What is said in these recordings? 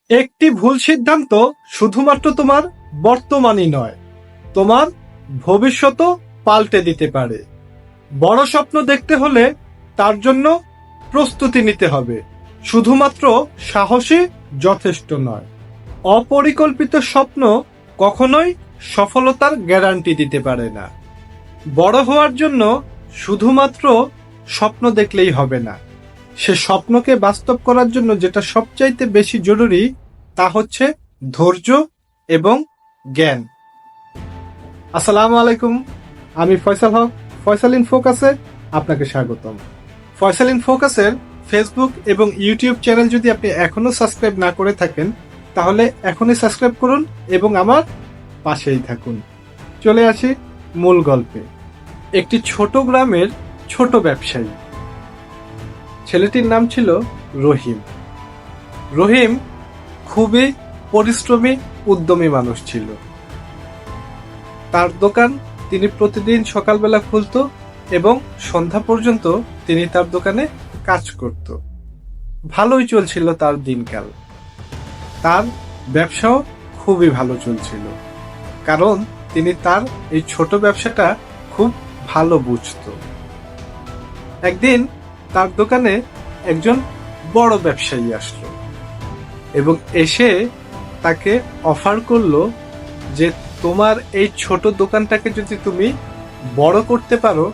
একটি ভুল সিদ্ধান্ত শুধুমাত্র তোমার বর্তমানই নয়, তোমার ভবিষ্যতও পাল্টে দিতে পারে। বড় স্বপ্ন দেখতে হলে তার জন্য প্রস্তুতি নিতে হবে, শুধুমাত্র সাহসই যথেষ্ট নয়। অপরিকল্পিত স্বপ্ন কখনোই সফলতার গ্যারান্টি দিতে পারে না। বড় হওয়ার জন্য শুধুমাত্র স্বপ্ন দেখলেই হবে না, সে স্বপ্নকে বাস্তব করার জন্য যেটা সবচাইতে বেশি জরুরি তা হচ্ছে ধৈর্য এবং জ্ঞান। আসসালামু আলাইকুম, আমি ফয়সাল হক। ফয়সাল ইন ফোকাসে আপনাকে স্বাগতম। ফয়সাল ইন ফোকাসের ফেসবুক এবং ইউটিউব চ্যানেল যদি আপনি এখনো সাবস্ক্রাইব না করে থাকেন তাহলে এখনই সাবস্ক্রাইব করুন এবং আমার পাশেই থাকুন। চলে আসি মূল গল্পে। একটি ছোট গ্রামের ছোট ব্যবসায়ী, ছেলেটির নাম ছিল রহিম। রহিম খুবই পরিশ্রমী, উদ্যমী মানুষ ছিল। তার দোকান তিনি প্রতিদিন সকালবেলা খুলত এবং সন্ধ্যা পর্যন্ত তিনি তার দোকানে কাজ করত। ভালোই চলছিল তার দিনকাল। তার ব্যবসাও খুবই ভালো চলছিল, কারণ তিনি তার এই ছোট ব্যবসাটা খুব ভালো বুঝত। একদিন তার দোকানে একজন বড় ব্যবসায়ী আসলো এবং এসে তাকে অফার করলো যে তোমার এই ছোট দোকানটাকে যদি তুমি বড় করতে পারো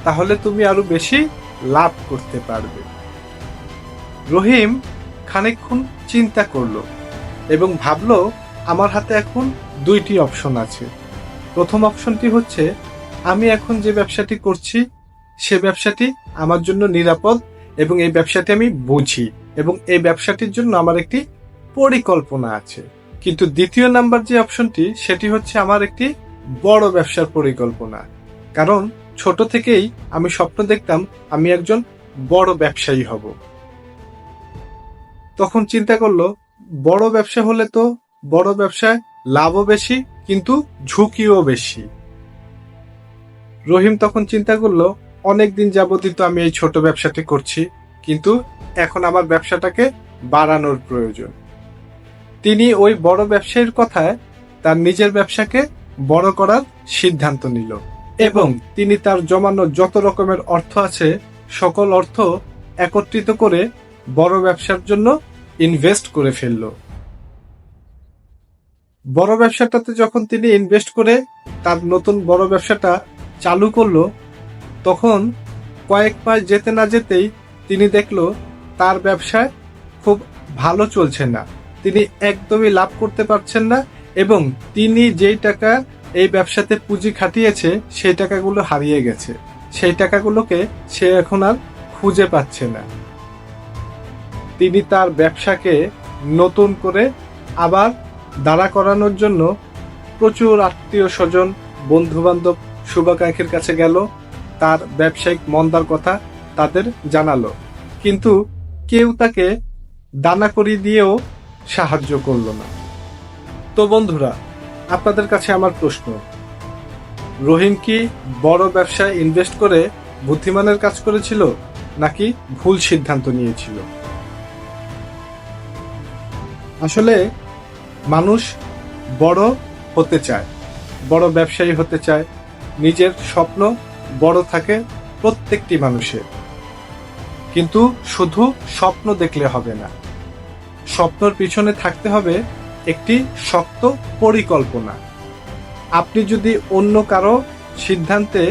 তাহলে তুমি আরো বেশি লাভ করতে পারবে। রহিম খানিকক্ষণ চিন্তা করলো এবং ভাবলো আমার হাতে এখন দুইটি অপশন আছে। প্রথম অপশনটি হচ্ছে আমি এখন যে ব্যবসাটি করছি সে ব্যবসাটি আমার জন্য নিরাপদ এবং এই ব্যবসাটি আমি বুঝি এবং এই ব্যবসাটির জন্য আমার একটি পরিকল্পনা আছে। কিন্তু দ্বিতীয় নাম্বার যে অপশনটি সেটি হচ্ছে আমার একটি বড় ব্যবসার পরিকল্পনা, কারণ ছোট থেকেই আমি স্বপ্ন দেখতাম আমি একজন বড় ব্যবসায়ী হব। তখন চিন্তা করলো বড় ব্যবসা হলে তো বড় ব্যবসায় লাভও বেশি কিন্তু ঝুঁকিও বেশি। রহিম তখন চিন্তা করলো অনেকদিন যাবতই তো আমি এই ছোট ব্যবসাটি করছি, কিন্তু এখন আমার ব্যবসাটাকে বাড়ানোর প্রয়োজন। তিনি ওই বড় ব্যবসায়ীর কথায় তার নিজের ব্যবসাকে বড় করার সিদ্ধান্ত নিল এবং তিনি তার জমানো যত রকমের অর্থ আছে সকল অর্থ একত্রিত করে বড় ব্যবসার জন্য ইনভেস্ট করে ফেলল। বড় ব্যবসাটাতে যখন তিনি ইনভেস্ট করে তার নতুন বড় ব্যবসাটা চালু করলো, তখন কয়েক মাস যেতে না যেতেই তিনি দেখলো তার ব্যবসায় খুব ভালো চলছে না, তিনি একদমই লাভ করতে পারছেন না এবং তিনি যেই টাকা এই ব্যবসাতে পুঁজি খাটিয়েছে সেই টাকাগুলো হারিয়ে গেছে। সেই টাকাগুলোকে সে এখন আর খুঁজে পাচ্ছে না। তিনি তার ব্যবসাকে নতুন করে আবার দাঁড়া করানোর জন্য প্রচুর আত্মীয় স্বজন, বন্ধু বান্ধব, শুভাকাঙ্ক্ষীর কাছে গেল, তার ব্যবসায়িক মন্দার কথা তাদের জানালো, কিন্তু কেউ তাকে দানা করিয়ে দিয়েও সাহায্য করলো না। তো বন্ধুরা, আপনাদের কাছে আমার প্রশ্ন, রহিম কি বড় ব্যবসায় ইনভেস্ট করে বুদ্ধিমানের কাজ করেছিল নাকি ভুল সিদ্ধান্ত নিয়েছিল? আসলে মানুষ বড় হতে চায়, বড় ব্যবসায়ী হতে চায়, নিজের স্বপ্ন বড় থাকে প্রত্যেকটি মানুষের, কিন্তু শুধু স্বপ্ন দেখলে হবে না, স্বপ্নের পিছনে থাকতে হবে একটি শক্ত পরিকল্পনা। আপনি যদি অন্য কারো সিদ্ধান্তে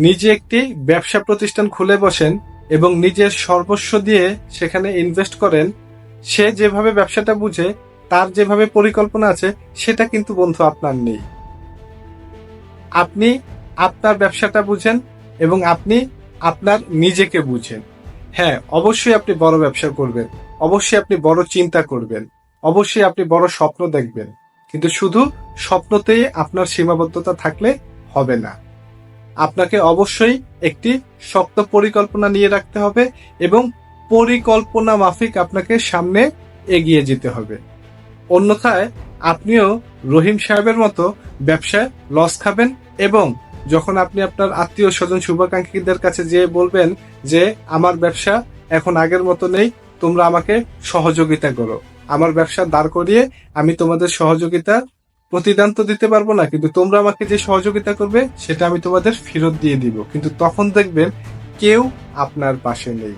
নিজে একটি ব্যবসা প্রতিষ্ঠান খুলে বসেন এবং নিজের সর্বস্ব দিয়ে সেখানে ইনভেস্ট করেন, সে যেভাবে ব্যবসাটা বুঝে, তার যেভাবে পরিকল্পনা আছে, সেটা কিন্তু বন্ধু আপনার নেই। আপনি আপনার ব্যবসাটা বুঝেন এবং আপনি আপনার নিজেকে বুঝেন। হ্যাঁ, অবশ্যই আপনি বড় ব্যবসা করবেন, অবশ্যই আপনি বড় চিন্তা করবেন, অবশ্যই আপনি বড় স্বপ্ন দেখবেন, কিন্তু শুধু স্বপ্নতেই আপনার সীমাবদ্ধতা থাকলে হবে না। আপনাকে অবশ্যই একটি শক্ত পরিকল্পনা নিয়ে রাখতে হবে এবং পরিকল্পনা মাফিক আপনাকে সামনে এগিয়ে যেতে হবে। অন্যথায় আপনিও রহিম সাহেবের মতো ব্যবসায় লস খাবেন এবং যখন আপনি আপনার আত্মীয় স্বজন শুভাকাঙ্ক্ষীদের কাছে যেয়ে বলবেন যে আমার ব্যবসা এখন আগের মতো নেই, তোমরা আমাকে সহযোগিতা করো, আমার ব্যবসা দাঁড় করিয়ে আমি তোমাদের সহযোগিতা প্রতিদান তো দিতে পারবো না, কিন্তু তোমরা আমাকে যে সহযোগিতা করবে সেটা আমি তোমাদের ফেরত দিয়ে দিব, কিন্তু তখন দেখবেন কেউ আপনার পাশে নেই।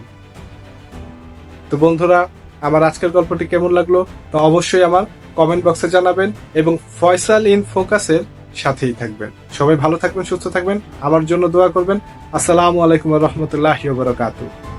তো বন্ধুরা, আমার আজকের গল্পটি কেমন লাগলো তা অবশ্যই আমার কমেন্ট বক্সে জানাবেন এবং ফয়সাল ইন ফোকাসের সাথেই থাকবেন। সবাই ভালো থাকবেন, সুস্থ থাকবেন, আমার জন্য দোয়া করবেন। আসসালামু আলাইকুম ওয়া রাহমাতুল্লাহি ওয়া বারাকাতুহু।